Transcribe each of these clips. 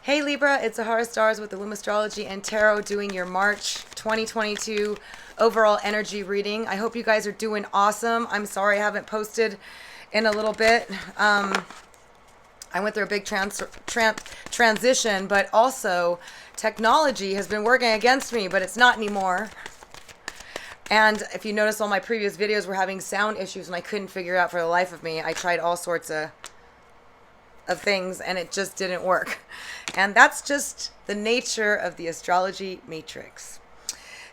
Hey Libra, it's Zahara Stars with the Loom Astrology and Tarot doing your March 2022 overall energy reading. I hope you guys are doing awesome. I'm sorry I haven't posted in a little bit. I went through a big transition, but also technology has been working against me, but it's not anymore. And if you notice, all my previous videos were having sound issues and I couldn't figure out for the life of me. I tried all sorts of things and it just didn't work. And that's just the nature of the astrology matrix.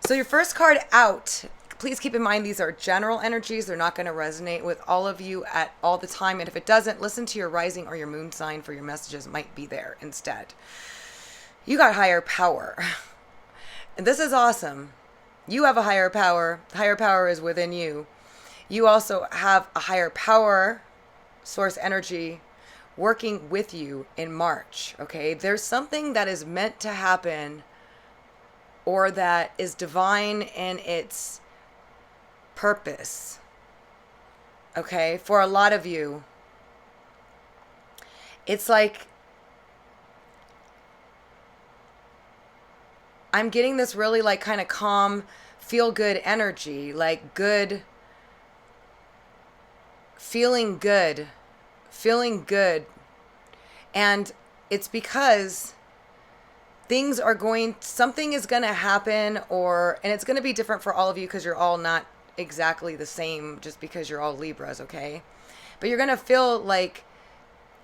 So your first card out, please keep in mind these are general energies. They're not going to resonate with all of you at all the time. And if it doesn't, listen to your rising or your moon sign for your messages might be there instead. You got higher power. And this is awesome. You have a higher power. Higher power is within you. You also have a higher power source energy working with you in March, okay? There's something that is meant to happen or that is divine in its purpose, okay? For a lot of you, it's like I'm getting this really like kind of calm, feel-good energy, like good, feeling good. And it's because something is going to happen, and it's going to be different for all of you because you're all not exactly the same just because you're all Libras, okay? But you're going to feel like,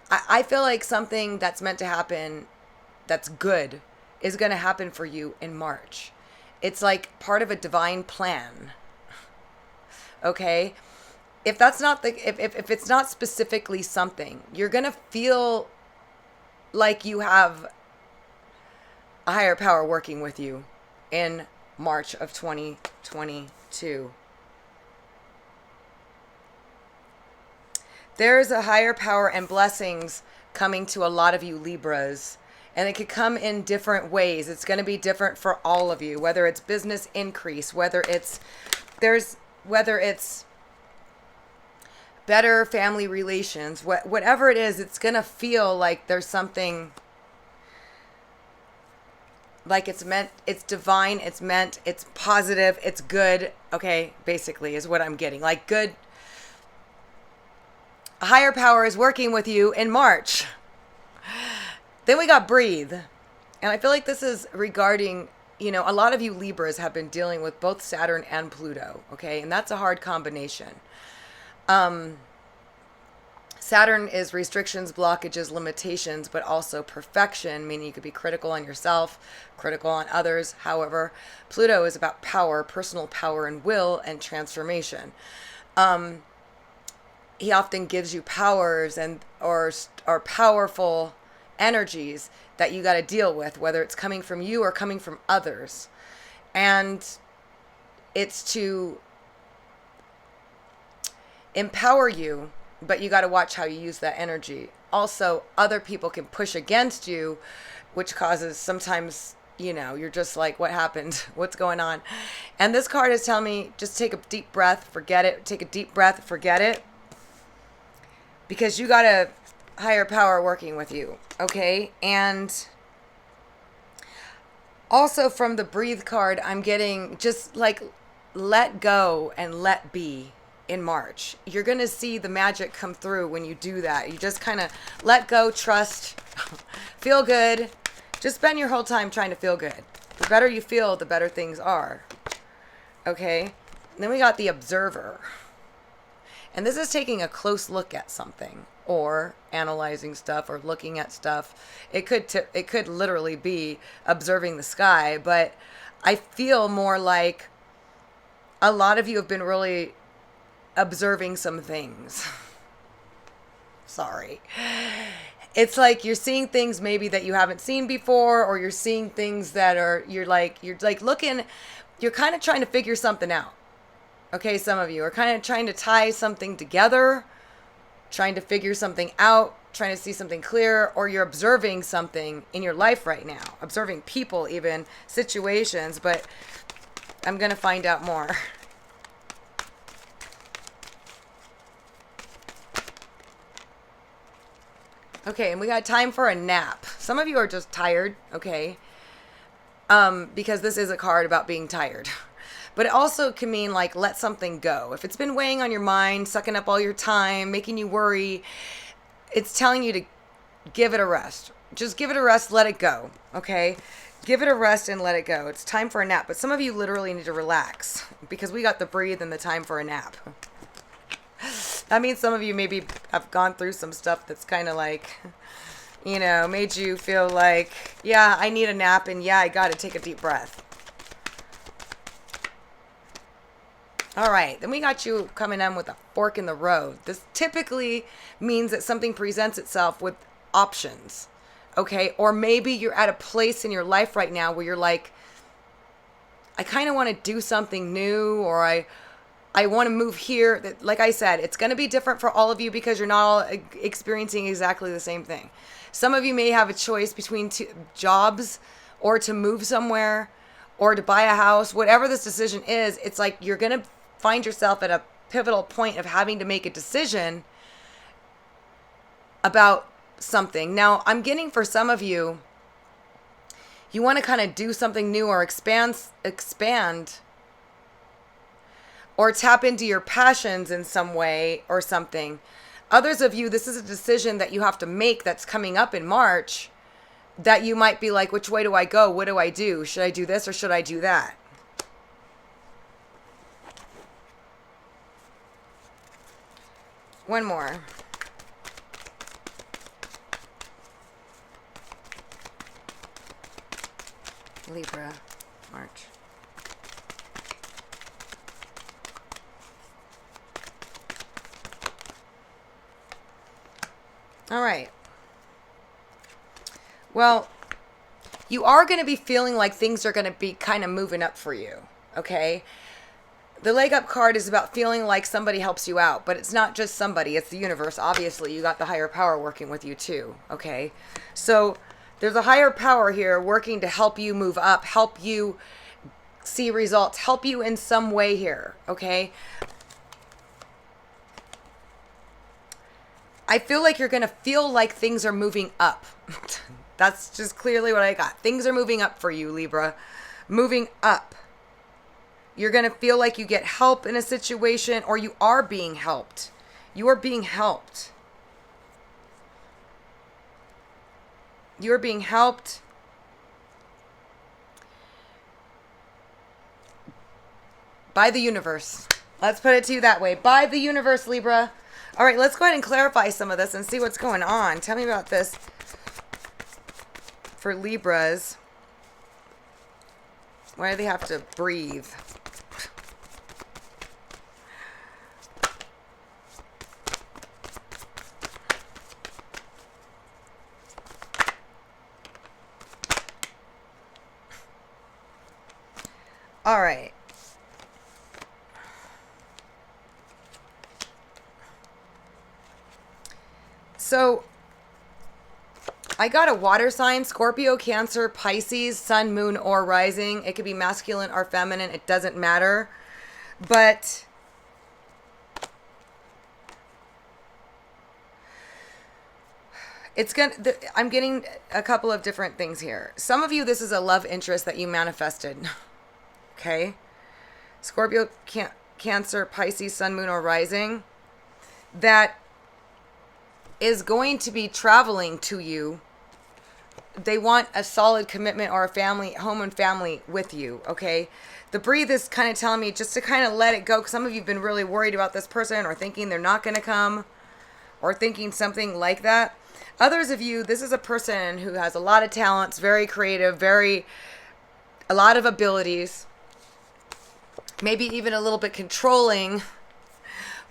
I feel like something that's meant to happen that's good is going to happen for you in March. It's like part of a divine plan, okay? If that's not if it's not specifically something, you're going to feel like you have a higher power working with you in March of 2022. There's a higher power and blessings coming to a lot of you Libras, and it could come in different ways. It's going to be different for all of you, whether it's business increase, whether it's better family relations, whatever it is, it's going to feel like there's something, like it's meant, it's divine, it's meant, it's positive, it's good, okay, basically is what I'm getting. Like good, a higher power is working with you in March. Then we got breathe. And I feel like this is regarding, a lot of you Libras have been dealing with both Saturn and Pluto, okay? And that's a hard combination. Saturn is restrictions, blockages, limitations, but also perfection, meaning you could be critical on yourself, critical on others. However, Pluto is about power, personal power and will and transformation. He often gives you powers or powerful energies that you got to deal with, whether it's coming from you or coming from others. And it's to empower you, but you got to watch how you use that energy. Also, other people can push against you, which causes sometimes, you're just like, what happened? What's going on? And this card is telling me, just take a deep breath, forget it. Take a deep breath, forget it. Because you got a higher power working with you, okay? And also from the breathe card, I'm getting just like let go and let be. In March, you're going to see the magic come through when you do that. You just kind of let go, trust, feel good. Just spend your whole time trying to feel good. The better you feel, the better things are. Okay? And then we got the observer. And this is taking a close look at something or analyzing stuff or looking at stuff. It could literally be observing the sky, but I feel more like a lot of you have been really observing some things. Sorry. It's like you're seeing things maybe that you haven't seen before, or you're seeing things that you're looking, you're kind of trying to figure something out. Okay, some of you are kind of trying to tie something together, trying to figure something out, trying to see something clear, or you're observing something in your life right now, observing people, even situations, but I'm going to find out more. Okay, and we got time for a nap. Some of you are just tired, okay? Because this is a card about being tired. But it also can mean like let something go. If it's been weighing on your mind, sucking up all your time, making you worry, it's telling you to give it a rest. Just give it a rest, let it go, okay? Give it a rest and let it go. It's time for a nap. But some of you literally need to relax because we got the breathe and the time for a nap. That means some of you maybe have gone through some stuff that's kind of like, you know, made you feel like, yeah, I need a nap, and yeah, I got to take a deep breath. All right, then we got you coming in with a fork in the road. This typically means that something presents itself with options, okay? Or maybe you're at a place in your life right now where you're like, I kind of want to do something new, or I want to move here. Like I said, it's going to be different for all of you because you're not all experiencing exactly the same thing. Some of you may have a choice between two jobs, or to move somewhere, or to buy a house. Whatever this decision is, it's like you're going to find yourself at a pivotal point of having to make a decision about something. Now, I'm getting for some of you, you want to kind of do something new or expand or tap into your passions in some way or something. Others of you, this is a decision that you have to make that's coming up in March, that you might be like, which way do I go? What do I do? Should I do this or should I do that? One more. Libra March. All right. Well, you are going to be feeling like things are going to be kind of moving up for you, okay? The leg up card is about feeling like somebody helps you out, but it's not just somebody, it's the universe. Obviously, you got the higher power working with you too, okay? So there's a higher power here working to help you move up, help you see results, help you in some way here, okay? I feel like you're going to feel like things are moving up. That's just clearly what I got. Things are moving up for you, Libra. Moving up. You're going to feel like you get help in a situation, or you are being helped. You are being helped. You are being helped. By the universe. Let's put it to you that way. By the universe, Libra. All right, let's go ahead and clarify some of this and see what's going on. Tell me about this for Libras. Why do they have to breathe? All right. So I got a water sign, Scorpio, Cancer, Pisces, Sun, Moon, or Rising. It could be masculine or feminine. It doesn't matter. But I'm getting a couple of different things here. Some of you, this is a love interest that you manifested. Okay? Scorpio, Cancer, Pisces, Sun, Moon, or Rising. That is going to be traveling to you. They want a solid commitment or a family, home and family with you, okay? The breathe is kind of telling me just to kind of let it go, because some of you have been really worried about this person or thinking they're not going to come or thinking something like that. Others of you, this is a person who has a lot of talents, very creative, a lot of abilities, maybe even a little bit controlling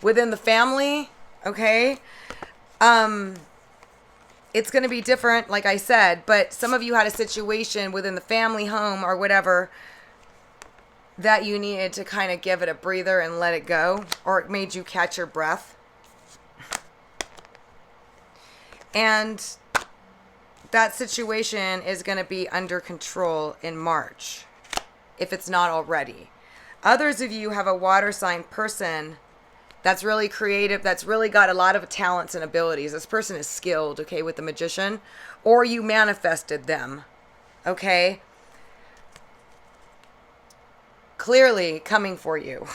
within the family, okay? It's going to be different, like I said, but some of you had a situation within the family home or whatever that you needed to kind of give it a breather and let it go, or it made you catch your breath. And that situation is going to be under control in March, if it's not already. Others of you have a water sign person that's really creative, that's really got a lot of talents and abilities. This person is skilled, okay, with the Magician, or you manifested them, okay? Clearly coming for you.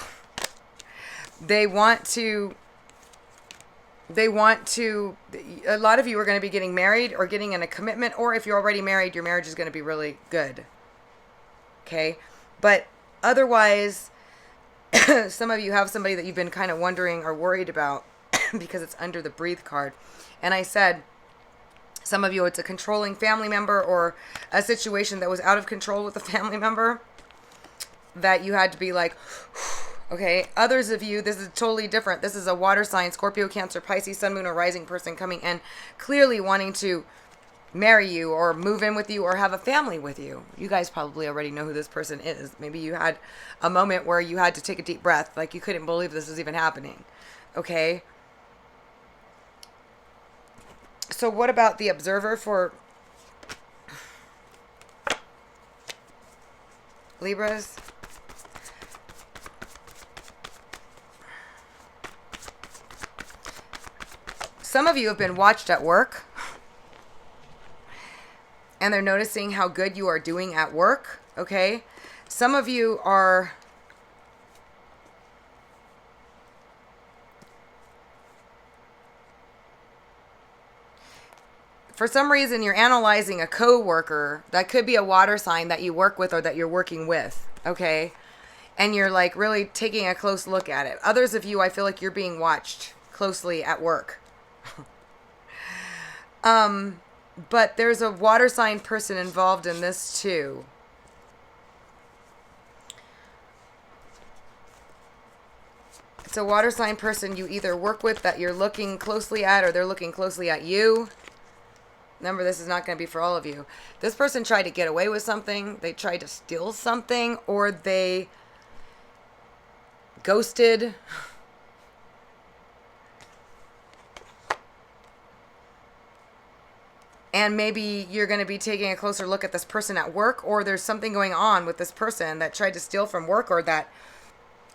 They want to, a lot of you are going to be getting married or getting in a commitment, or if you're already married, your marriage is going to be really good. Okay? But otherwise, some of you have somebody that you've been kind of wondering or worried about because it's under the Breathe card. And I said, some of you, it's a controlling family member or a situation that was out of control with a family member that you had to be like, okay. Others of you, this is totally different. This is a water sign, Scorpio, Cancer, Pisces, Sun, Moon, or Rising person coming in, clearly wanting to marry you or move in with you or have a family with you. You guys probably already know who this person is. Maybe you had a moment where you had to take a deep breath, like you couldn't believe this was even happening. Okay. So what about the observer for Libras? Some of you have been watched at work, and they're noticing how good you are doing at work, okay? Some of you are for some reason you're analyzing a coworker. That could be a water sign that you work with or that you're working with, okay? And you're like really taking a close look at it. Others of you, I feel like you're being watched closely at work. But there's a water sign person involved in this too. It's a water sign person you either work with that you're looking closely at, or they're looking closely at you. Remember, this is not going to be for all of you. This person tried to get away with something. They tried to steal something, or they ghosted. And maybe you're going to be taking a closer look at this person at work, or there's something going on with this person that tried to steal from work, or that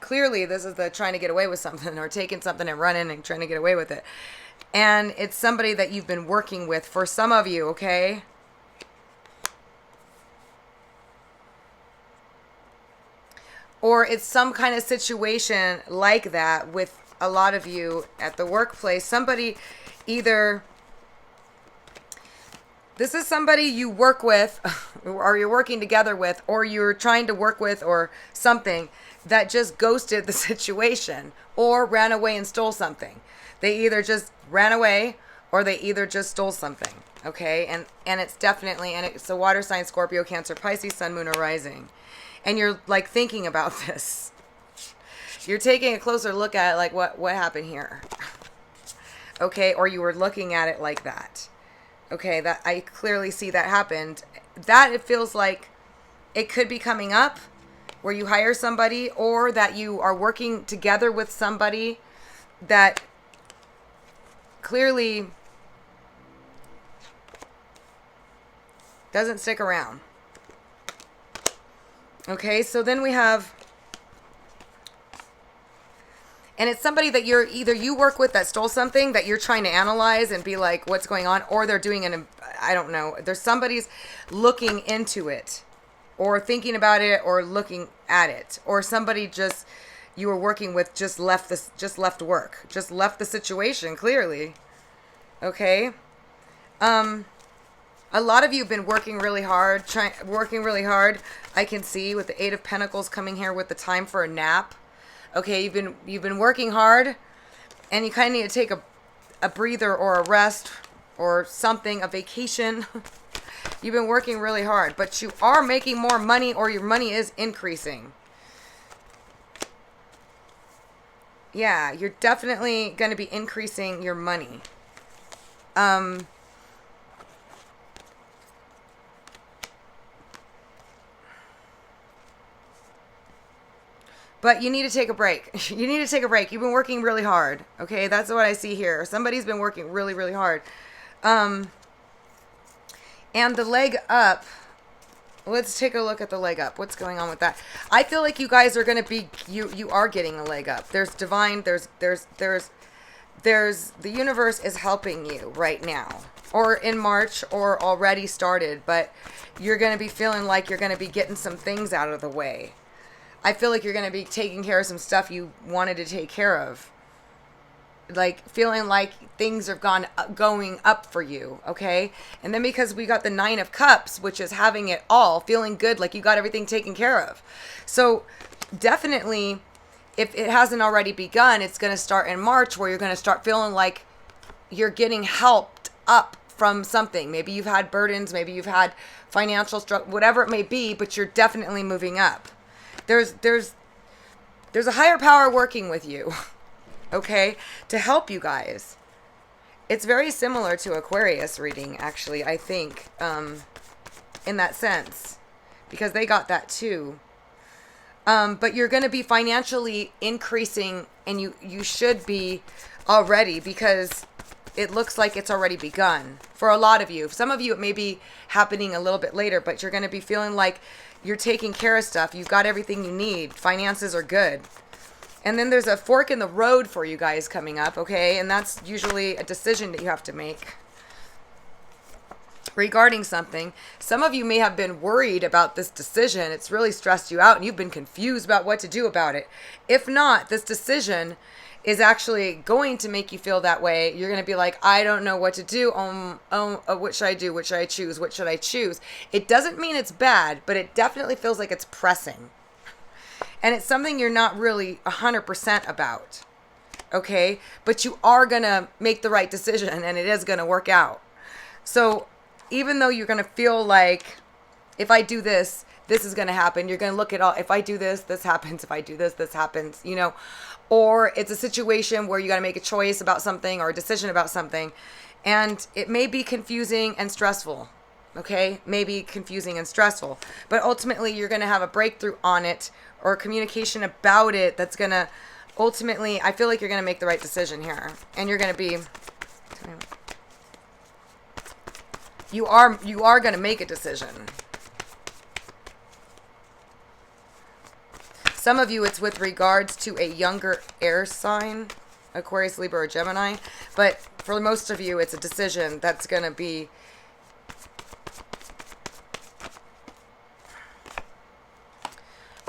clearly this is the trying to get away with something or taking something and running and trying to get away with it. And it's somebody that you've been working with for some of you, okay? Or it's some kind of situation like that with a lot of you at the workplace. Somebody either... This is somebody you work with, or you're working together with, or you're trying to work with, or something that just ghosted the situation or ran away and stole something. They either just ran away or they either just stole something. Okay. And it's definitely, and it's a water sign, Scorpio, Cancer, Pisces, Sun, Moon, or Rising. And you're like thinking about this. You're taking a closer look at it, like what happened here. Okay. Or you were looking at it like that. Okay, that I clearly see that happened. That it feels like it could be coming up where you hire somebody, or that you are working together with somebody that clearly doesn't stick around. Okay, so then we have, and it's somebody that you're either you work with that stole something that you're trying to analyze and be like, what's going on? Or they're doing I don't know. There's somebody's looking into it or thinking about it or looking at it. Or somebody just, you were working with just left work. Just left the situation clearly. Okay. A lot of you have been working really hard, I can see with the 8 of Pentacles coming here with the time for a nap. Okay, you've been working hard, and you kind of need to take a breather or a rest or something, a vacation. You've been working really hard, but you are making more money, or your money is increasing. Yeah, you're definitely going to be increasing your money. But you need to take a break. You need to take a break. You've been working really hard. Okay, that's what I see here. Somebody's been working really, really hard. And the leg up, Let's take a look at the leg up. What's going on with that? I feel like you guys are going to be, you are getting a leg up. There's divine, there's, the universe is helping you right now, or in March, or already started, but you're going to be feeling like you're going to be getting some things out of the way. I feel like you're going to be taking care of some stuff you wanted to take care of. Like feeling like things are going up for you, okay? And then because we got the 9 of Cups, which is having it all, feeling good, like you got everything taken care of. So definitely, if it hasn't already begun, it's going to start in March, where you're going to start feeling like you're getting helped up from something. Maybe you've had burdens, maybe you've had financial struggle, whatever it may be, but you're definitely moving up. There's a higher power working with you. Okay, to help you guys. It's very similar to Aquarius reading, actually, I think, in that sense, because they got that too. But you're going to be financially increasing, and you should be already, because it looks like it's already begun for a lot of you. Some of you, it may be happening a little bit later, but you're going to be feeling like you're taking care of stuff. You've got everything you need. Finances are good. And then there's a fork in the road for you guys coming up, okay? And that's usually a decision that you have to make regarding something. Some of you may have been worried about this decision. It's really stressed you out, and you've been confused about what to do about it. If not, this decision is actually going to make you feel that way. You're going to be like, I don't know what to do. What should I do? What should I choose? What should I choose? It doesn't mean it's bad, but it definitely feels like it's pressing. And it's something you're not really 100% about, okay? But you are going to make the right decision, and it is going to work out. So even though you're going to feel like, if I do this, this is going to happen. You're going to look at all, if I do this, this happens. If I do this, this happens, you know. Or it's a situation where you got to make a choice about something, or a decision about something. And it may be confusing and stressful, okay? Maybe confusing and stressful. But ultimately, you're going to have a breakthrough on it, or communication about it, that's going to ultimately, I feel like you're going to make the right decision here. And you're going to be, you are going to make a decision. Some of you, it's with regards to a younger air sign, Aquarius, Libra, or Gemini. But for most of you, it's a decision that's going to be,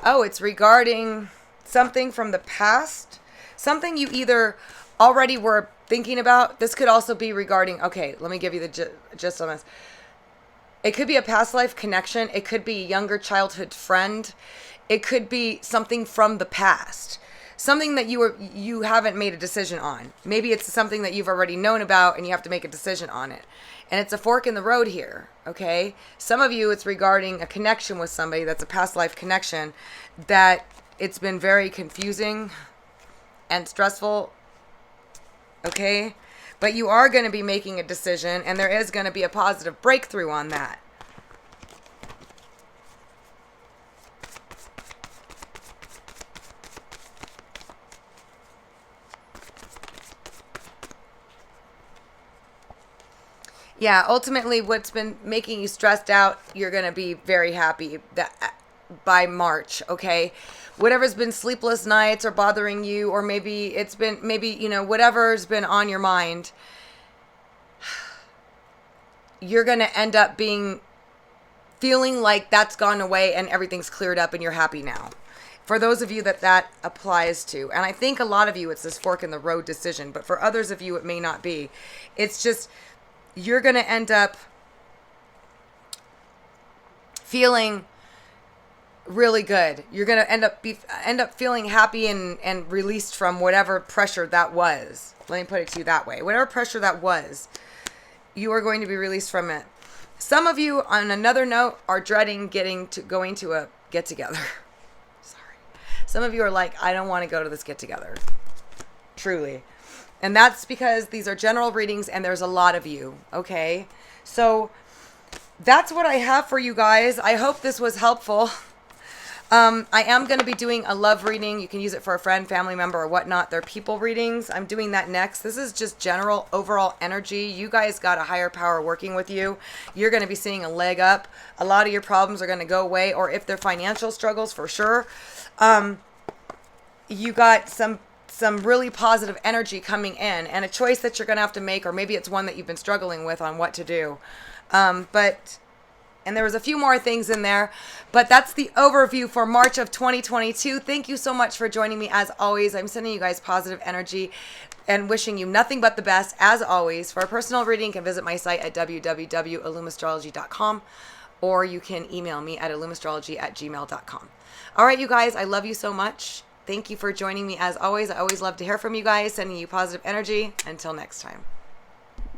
oh, it's regarding something from the past. Something you either already were thinking about. This could also be regarding, okay, let me give you the gist on this. It could be a past life connection. It could be a younger childhood friend. It could be something from the past. Something that you haven't made a decision on. Maybe it's something that you've already known about, and you have to make a decision on it. And it's a fork in the road here, okay? Some of you, it's regarding a connection with somebody that's a past life connection, that it's been very confusing and stressful, okay? But you are going to be making a decision, and there is going to be a positive breakthrough on that. Yeah, ultimately, what's been making you stressed out, you're going to be very happy that by March, okay? Whatever's been sleepless nights or bothering you, or maybe it's been, you know, whatever's been on your mind, you're going to end up feeling like that's gone away and everything's cleared up and you're happy now. For those of you that applies to, and I think a lot of you, it's this fork in the road decision, but for others of you, it may not be. It's just, you're going to end up feeling really good. You're going to end up feeling happy and released from whatever pressure that was. Let me put it to you that way. Whatever pressure that was, you are going to be released from it. Some of you, on another note, are dreading going to a get-together. Sorry. Some of you are like, I don't want to go to this get-together. Truly. And that's because these are general readings and there's a lot of you, okay? So that's what I have for you guys. I hope this was helpful. I am going to be doing a love reading. You can use it for a friend, family member, or whatnot. They're people readings. I'm doing that next. This is just general overall energy. You guys got a higher power working with you. You're going to be seeing a leg up. A lot of your problems are going to go away, or if they're financial struggles, for sure. You got some really positive energy coming in, and a choice that you're going to have to make, or maybe it's one that you've been struggling with on what to do. And there was a few more things in there, but that's the overview for March of 2022. Thank you so much for joining me. As always, I'm sending you guys positive energy and wishing you nothing but the best. As always, for a personal reading, you can visit my site at www.illumastrology.com, or you can email me at illumastrology@gmail.com. All right, you guys, I love you so much. Thank you for joining me. As always, I always love to hear from you guys, sending you positive energy. Until next time.